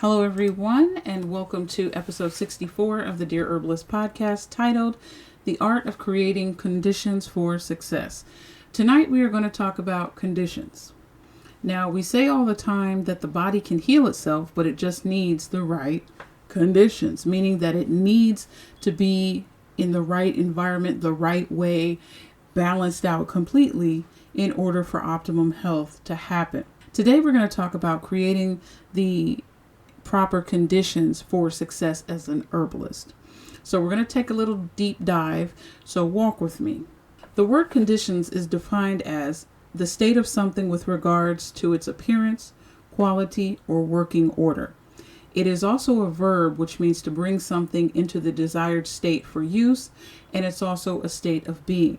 Hello, everyone, and welcome to episode 64 of the Dear Herbalist Podcast, titled The Art of Creating Conditions for Success. Tonight, we are going to talk about conditions. Now, we say all the time that the body can heal itself, but it just needs the right conditions, meaning that it needs to be in the right environment, the right way, balanced out completely in order for optimum health to happen. Today, we're going to talk about creating the proper conditions for success as an herbalist. So we're going to take a little deep dive, so walk with me. The word conditions is defined as the state of something with regards to its appearance, quality, or working order. It is also a verb, which means to bring something into the desired state for use, and it's also a state of being.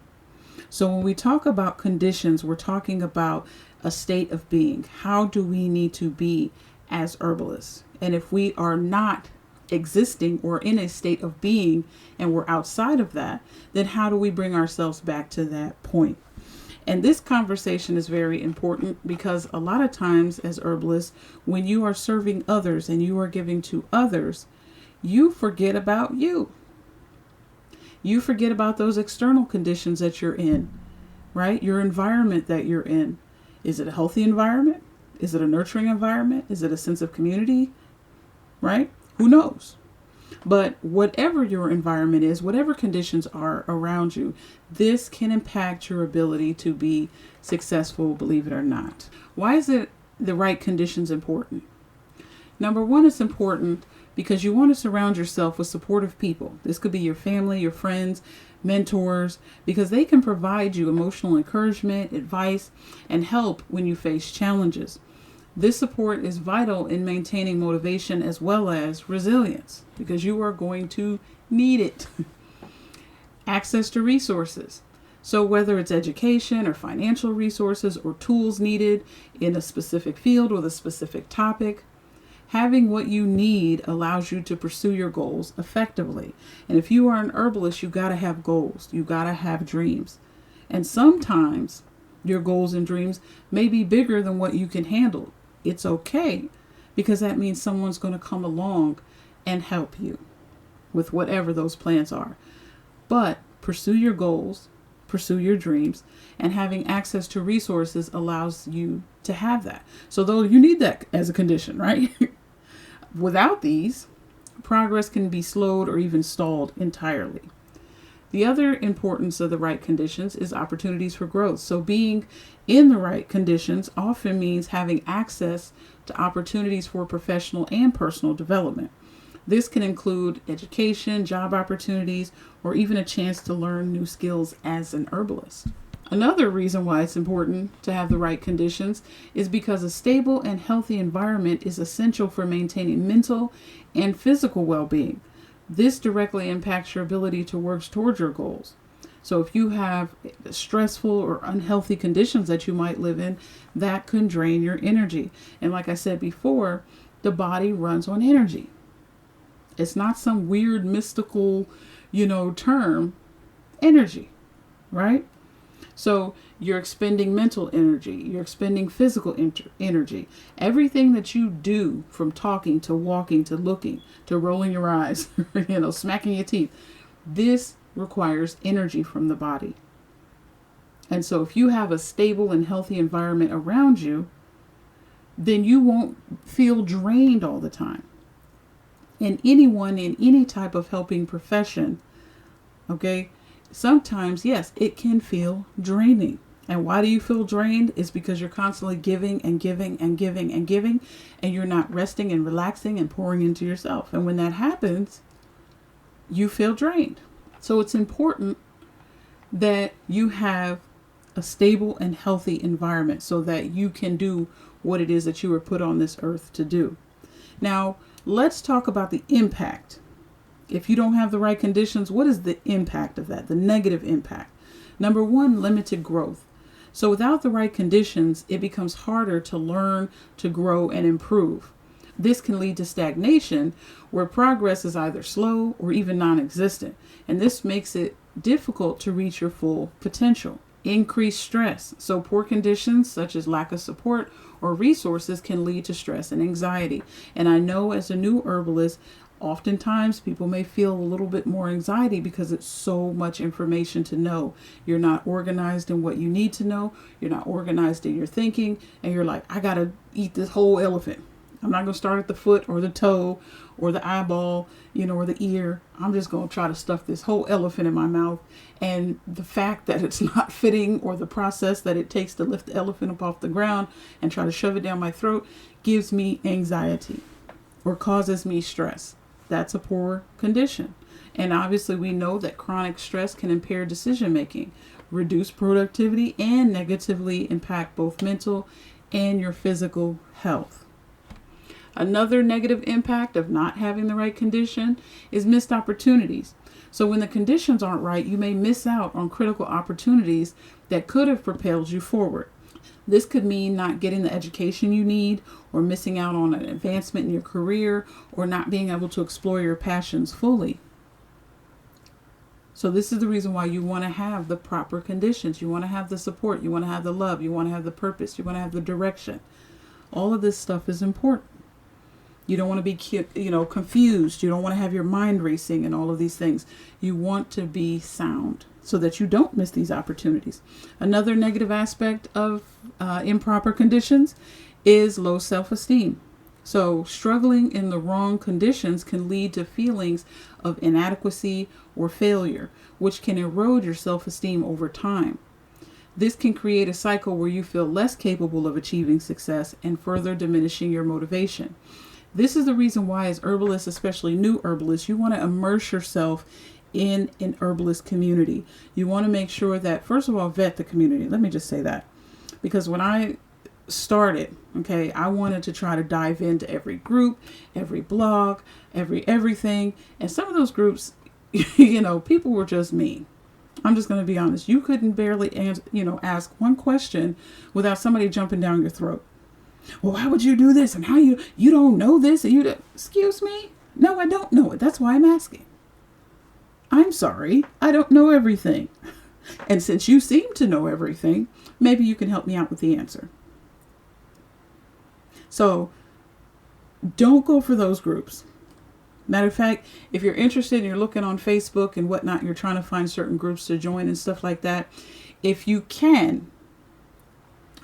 So when we talk about conditions, we're talking about a state of being. How do we need to be as herbalists? And if we are not existing or in a state of being and we're outside of that, then how do we bring ourselves back to that point? And this conversation is very important because a lot of times as herbalists, when you are serving others and you are giving to others, you forget about you. You forget about those external conditions that you're in, right? Your environment that you're in. Is it a healthy environment? Is it a nurturing environment? Is it a sense of community? Right? Who knows? But whatever your environment is, whatever conditions are around you, this can impact your ability to be successful, believe it or not. Why is it the right conditions important? Number one, it's important because you want to surround yourself with supportive people. This could be your family, your friends, mentors, because they can provide you emotional encouragement, advice, and help when you face challenges. This support is vital in maintaining motivation as well as resilience because you are going to need it. Access to resources. So whether it's education or financial resources or tools needed in a specific field with a specific topic, having what you need allows you to pursue your goals effectively. And if you are an herbalist, you got to have goals. You got to have dreams. And sometimes your goals and dreams may be bigger than what you can handle. It's okay, because that means someone's going to come along and help you with whatever those plans are. But pursue your goals, pursue your dreams, and having access to resources allows you to have that. So though you need that as a condition, right? Without these, progress can be slowed or even stalled entirely. The other importance of the right conditions is opportunities for growth. So being in the right conditions often means having access to opportunities for professional and personal development. This can include education, job opportunities, or even a chance to learn new skills as an herbalist. Another reason why it's important to have the right conditions is because a stable and healthy environment is essential for maintaining mental and physical well-being. This directly impacts your ability to work towards your goals. So if you have stressful or unhealthy conditions that you might live in, that can drain your energy. And like I said before, the body runs on energy. It's not some weird mystical, term, energy, right? So you're expending mental energy, you're expending physical energy. Everything that you do, from talking to walking to looking to rolling your eyes, smacking your teeth, this requires energy from the body. And so if you have a stable and healthy environment around you, then you won't feel drained all the time. And anyone in any type of helping profession, okay, sometimes, yes, it can feel draining. And why do you feel drained? It's because you're constantly giving and giving and giving and giving, and you're not resting and relaxing and pouring into yourself. And when that happens, you feel drained. So it's important that you have a stable and healthy environment so that you can do what it is that you were put on this earth to do. Now, let's talk about the impact. If you don't have the right conditions, what is the impact of that? The negative impact. Number one, limited growth. So without the right conditions, it becomes harder to learn, to grow, and improve. This can lead to stagnation, where progress is either slow or even non-existent. And this makes it difficult to reach your full potential. Increased stress. So poor conditions such as lack of support or resources can lead to stress and anxiety. And I know as a new herbalist, oftentimes people may feel a little bit more anxiety because it's so much information to know. You're not organized in what you need to know. You're not organized in your thinking. And you're like, I got to eat this whole elephant. I'm not going to start at the foot or the toe or the eyeball, or the ear. I'm just going to try to stuff this whole elephant in my mouth. And the fact that it's not fitting, or the process that it takes to lift the elephant up off the ground and try to shove it down my throat, gives me anxiety or causes me stress. That's a poor condition. And obviously we know that chronic stress can impair decision making, reduce productivity, and negatively impact both mental and your physical health. Another negative impact of not having the right condition is missed opportunities. So when the conditions aren't right, you may miss out on critical opportunities that could have propelled you forward. This could mean not getting the education you need, or missing out on an advancement in your career, or not being able to explore your passions fully. So this is the reason why you want to have the proper conditions. You want to have the support. You want to have the love. You want to have the purpose. You want to have the direction. All of this stuff is important. You don't want to be, confused. You don't want to have your mind racing and all of these things. You want to be sound so that you don't miss these opportunities. Another negative aspect of improper conditions is low self-esteem. So struggling in the wrong conditions can lead to feelings of inadequacy or failure, which can erode your self-esteem over time. This can create a cycle where you feel less capable of achieving success and further diminishing your motivation. This is the reason why, as herbalists, especially new herbalists, you want to immerse yourself in an herbalist community. You want to make sure that, first of all, vet the community. Let me just say that. Because when I started, I wanted to try to dive into every group, every blog, everything. And some of those groups, people were just mean. I'm just going to be honest. You couldn't barely ask one question without somebody jumping down your throat. Well, why would you do this? And how you don't know this? And excuse me? No, I don't know it. That's why I'm asking. I'm sorry. I don't know everything. And since you seem to know everything, maybe you can help me out with the answer. So don't go for those groups. Matter of fact, if you're interested and you're looking on Facebook and whatnot, you're trying to find certain groups to join and stuff like that. If you can,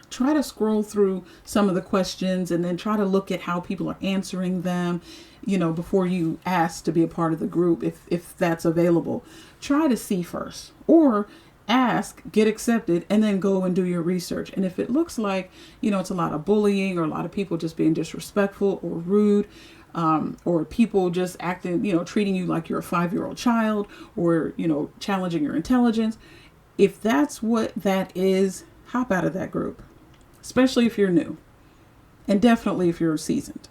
try to scroll through some of the questions and then try to look at how people are answering them, before you ask to be a part of the group, if that's available. Try to see first, or ask, get accepted, and then go and do your research. And if it looks like, it's a lot of bullying, or a lot of people just being disrespectful or rude, or people just acting, treating you like you're a 5-year-old child, or, challenging your intelligence. If that's what that is, hop out of that group. Especially if you're new, and definitely if you're seasoned,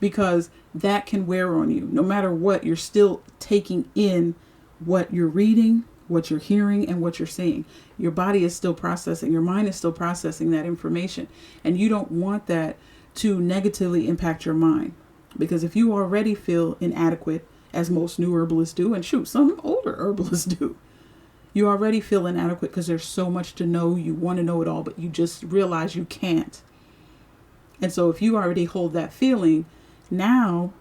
because that can wear on you. No matter what, you're still taking in what you're reading, what you're hearing, and what you're seeing. Your body is still processing, your mind is still processing that information, and you don't want that to negatively impact your mind. Because if you already feel inadequate, as most new herbalists do, and some older herbalists do, you already feel inadequate because there's so much to know. You want to know it all, but you just realize you can't. And so if you already hold that feeling, now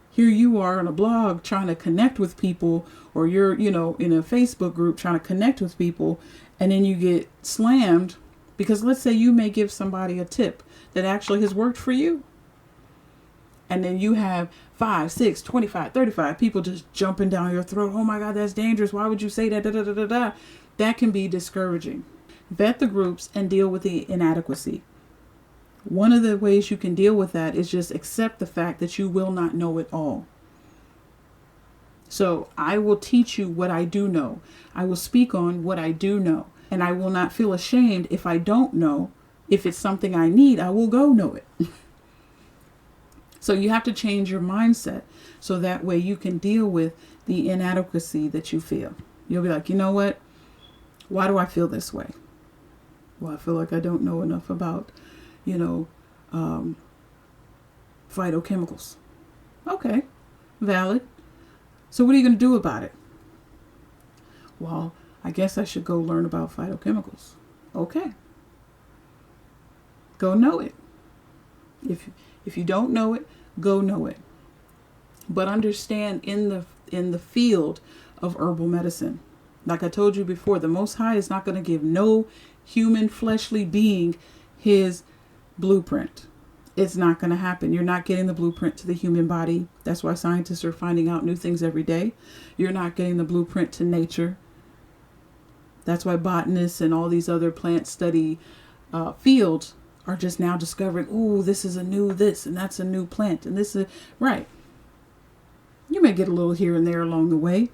here you are on a blog trying to connect with people, or you're, in a Facebook group trying to connect with people, and then you get slammed because let's say you may give somebody a tip that actually has worked for you. And then you have 5, 6, 25, 35 people just jumping down your throat. Oh my God, that's dangerous. Why would you say that? Da, da, da, da, da. That can be discouraging. Vet the groups and deal with the inadequacy. One of the ways you can deal with that is just accept the fact that you will not know it all. So I will teach you what I do know. I will speak on what I do know. And I will not feel ashamed if I don't know. If it's something I need, I will go know it. So you have to change your mindset so that way you can deal with the inadequacy that you feel. You'll be like, you know what? Why do I feel this way? Well, I feel like I don't know enough about, phytochemicals. Okay, valid. So what are you going to do about it? Well, I guess I should go learn about phytochemicals. Okay. Go know it. If you don't know it, go know it. But understand in the field of herbal medicine, like I told you before, the Most High is not going to give no human fleshly being his blueprint. It's not going to happen. You're not getting the blueprint to the human body. That's why scientists are finding out new things every day. You're not getting the blueprint to nature. That's why botanists and all these other plant study fields are just now discovering, oh, this is a new this and that's a new plant and this is right. You may get a little here and there along the way,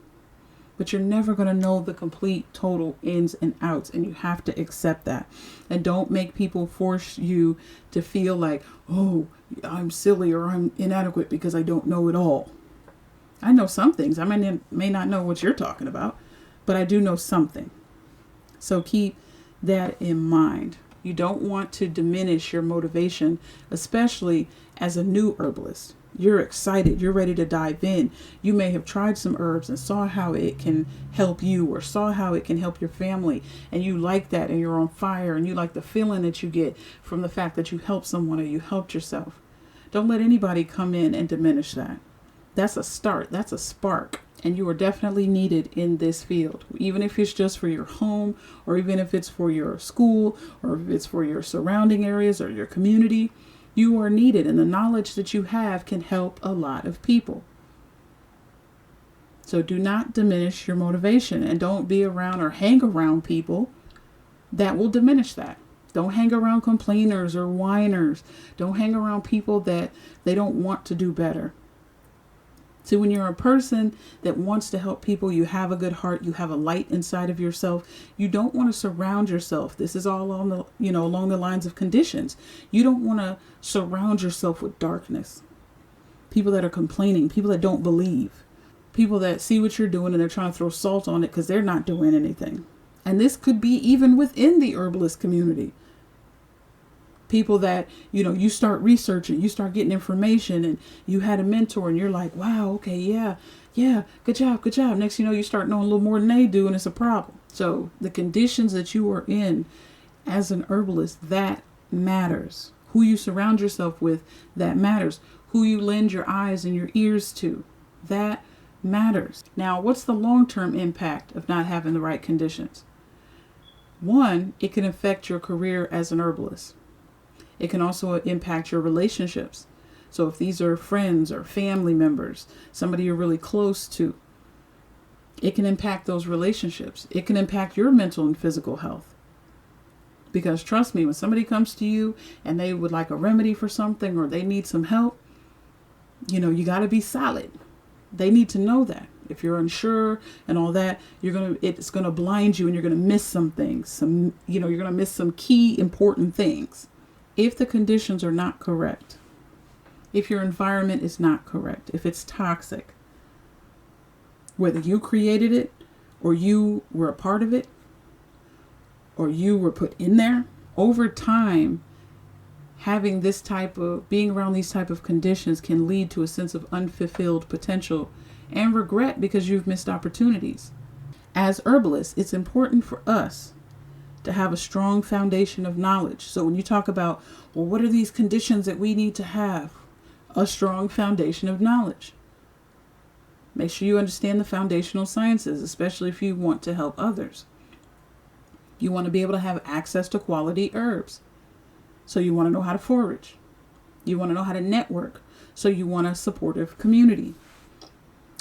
but you're never going to know the complete total ins and outs, and you have to accept that. And don't make people force you to feel like, oh, I'm silly or I'm inadequate because I don't know it all. I know some things. I may not know what you're talking about, but I do know something. So keep that in mind. You don't want to diminish your motivation, especially as a new herbalist. You're excited. You're ready to dive in. You may have tried some herbs and saw how it can help you or saw how it can help your family. And you like that and you're on fire and you like the feeling that you get from the fact that you helped someone or you helped yourself. Don't let anybody come in and diminish that. That's a start. That's a spark. And you are definitely needed in this field, even if it's just for your home or even if it's for your school or if it's for your surrounding areas or your community. You are needed, and the knowledge that you have can help a lot of people. So do not diminish your motivation, and don't be around or hang around people that will diminish that. Don't hang around complainers or whiners. Don't hang around people that they don't want to do better. See, when you're a person that wants to help people, you have a good heart, you have a light inside of yourself. You don't want to surround yourself. This is all on the, along the lines of conditions. You don't want to surround yourself with darkness. People that are complaining, people that don't believe, people that see what you're doing and they're trying to throw salt on it because they're not doing anything. And this could be even within the herbalist community. People that, you start researching, you start getting information and you had a mentor and you're like, wow, okay, yeah, good job. Next, you start knowing a little more than they do and it's a problem. So the conditions that you are in as an herbalist, that matters. Who you surround yourself with, that matters. Who you lend your eyes and your ears to, that matters. Now, what's the long-term impact of not having the right conditions? One, it can affect your career as an herbalist. It can also impact your relationships. So if these are friends or family members, somebody you're really close to, it can impact those relationships. It can impact your mental and physical health. Because trust me, when somebody comes to you and they would like a remedy for something or they need some help, you got to be solid. They need to know that. If you're unsure and all that, it's going to blind you and you're going to miss some things. You're going to miss some key important things. If the conditions are not correct, if your environment is not correct, if it's toxic, whether you created it or you were a part of it or you were put in there, over time, being around these type of conditions can lead to a sense of unfulfilled potential and regret because you've missed opportunities. As herbalists, it's important for us to have a strong foundation of knowledge. So when you talk about, well, what are these conditions that we need to have? A strong foundation of knowledge. Make sure you understand the foundational sciences, especially if you want to help others. You want to be able to have access to quality herbs. So you want to know how to forage. You want to know how to network. So you want a supportive community.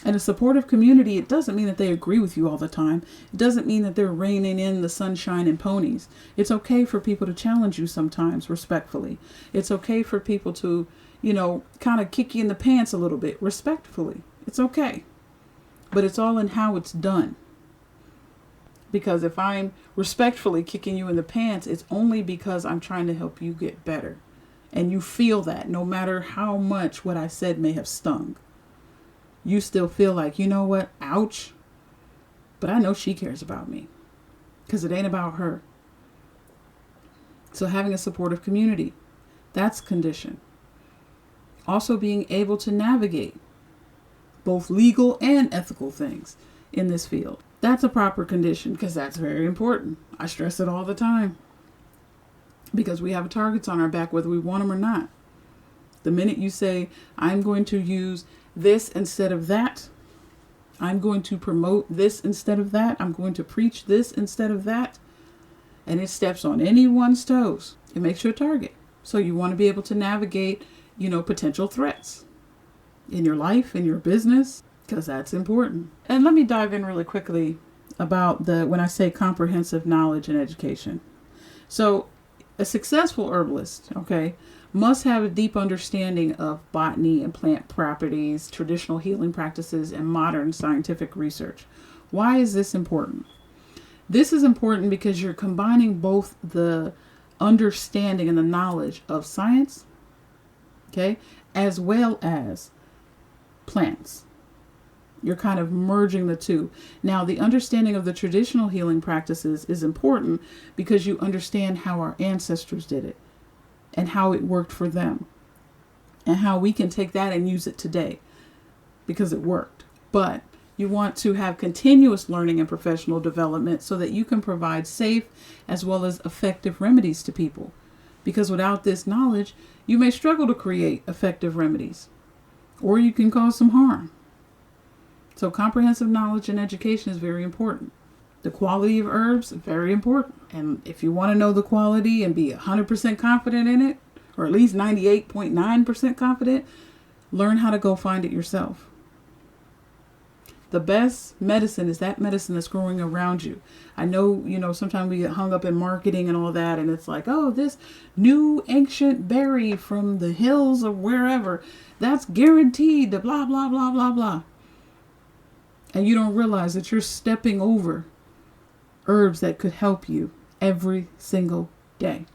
And a supportive community, it doesn't mean that they agree with you all the time. It doesn't mean that they're reining in the sunshine and ponies. It's okay for people to challenge you sometimes respectfully. It's okay for people to, kind of kick you in the pants a little bit respectfully. It's okay. But it's all in how it's done. Because if I'm respectfully kicking you in the pants, it's only because I'm trying to help you get better. And you feel that no matter how much what I said may have stung. You still feel like, you know what, ouch, but I know she cares about me because it ain't about her. So having a supportive community, that's condition. Also being able to navigate both legal and ethical things in this field. That's a proper condition because that's very important. I stress it all the time because we have targets on our back whether we want them or not. The minute you say, I'm going to use this instead of that, I'm going to promote this instead of that, I'm going to preach this instead of that, and it steps on anyone's toes, it makes you a target. So you want to be able to navigate, potential threats in your life, in your business, because that's important. And let me dive in really quickly about when I say comprehensive knowledge and education. So a successful herbalist, must have a deep understanding of botany and plant properties, traditional healing practices, and modern scientific research. Why is this important? This is important because you're combining both the understanding and the knowledge of science, as well as plants. You're kind of merging the two. Now, the understanding of the traditional healing practices is important because you understand how our ancestors did it and how it worked for them and how we can take that and use it today because it worked. But you want to have continuous learning and professional development so that you can provide safe as well as effective remedies to people. Because without this knowledge, you may struggle to create effective remedies or you can cause some harm. So comprehensive knowledge and education is very important. The quality of herbs is very important. And if you want to know the quality and be 100% confident in it, or at least 98.9% confident, learn how to go find it yourself. The best medicine is that medicine that's growing around you. I know, sometimes we get hung up in marketing and all that, and it's like, oh, this new ancient berry from the hills of wherever, that's guaranteed to blah, blah, blah, blah, blah. And you don't realize that you're stepping over herbs that could help you every single day.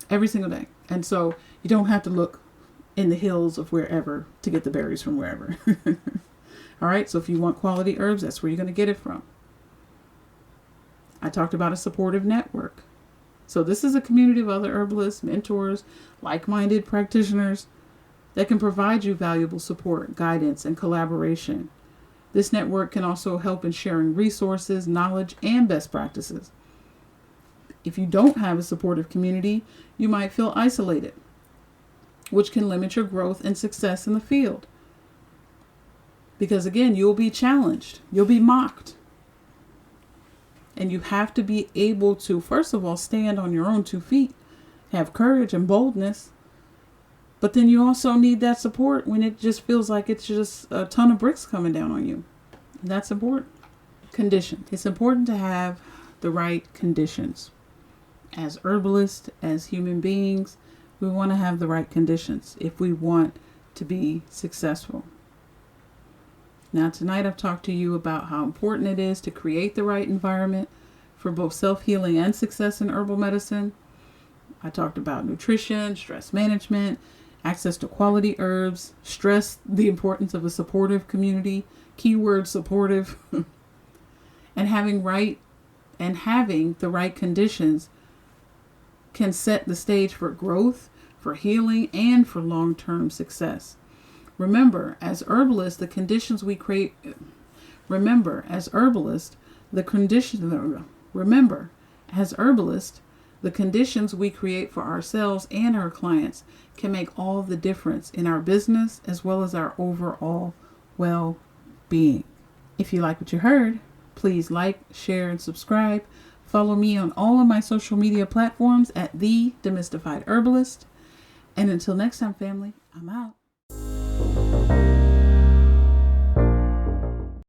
Every single day. And so you don't have to look in the hills of wherever to get the berries from wherever. All right. So if you want quality herbs, that's where you're going to get it from. I talked about a supportive network. So this is a community of other herbalists, mentors, like-minded practitioners that can provide you valuable support, guidance, and collaboration. This network can also help in sharing resources, knowledge, and best practices. If you don't have a supportive community, you might feel isolated, which can limit your growth and success in the field. Because again, you'll be challenged, you'll be mocked. And you have to be able to, first of all, stand on your own 2 feet, have courage and boldness. But then you also need that support when it just feels like it's just a ton of bricks coming down on you. And that's important. Conditions. It's important to have the right conditions. As herbalists, as human beings, we want to have the right conditions if we want to be successful. Now, tonight I've talked to you about how important it is to create the right environment for both self-healing and success in herbal medicine. I talked about nutrition, stress management, access to quality herbs, stress the importance of a supportive community, keyword supportive, and having the right conditions can set the stage for growth, for healing, and for long-term success. Remember, as herbalists, the conditions we create for ourselves and our clients can make all the difference in our business as well as our overall well-being. If you like what you heard, please like, share, and subscribe. Follow me on all of my social media platforms at The Demystified Herbalist. And until next time, family, I'm out.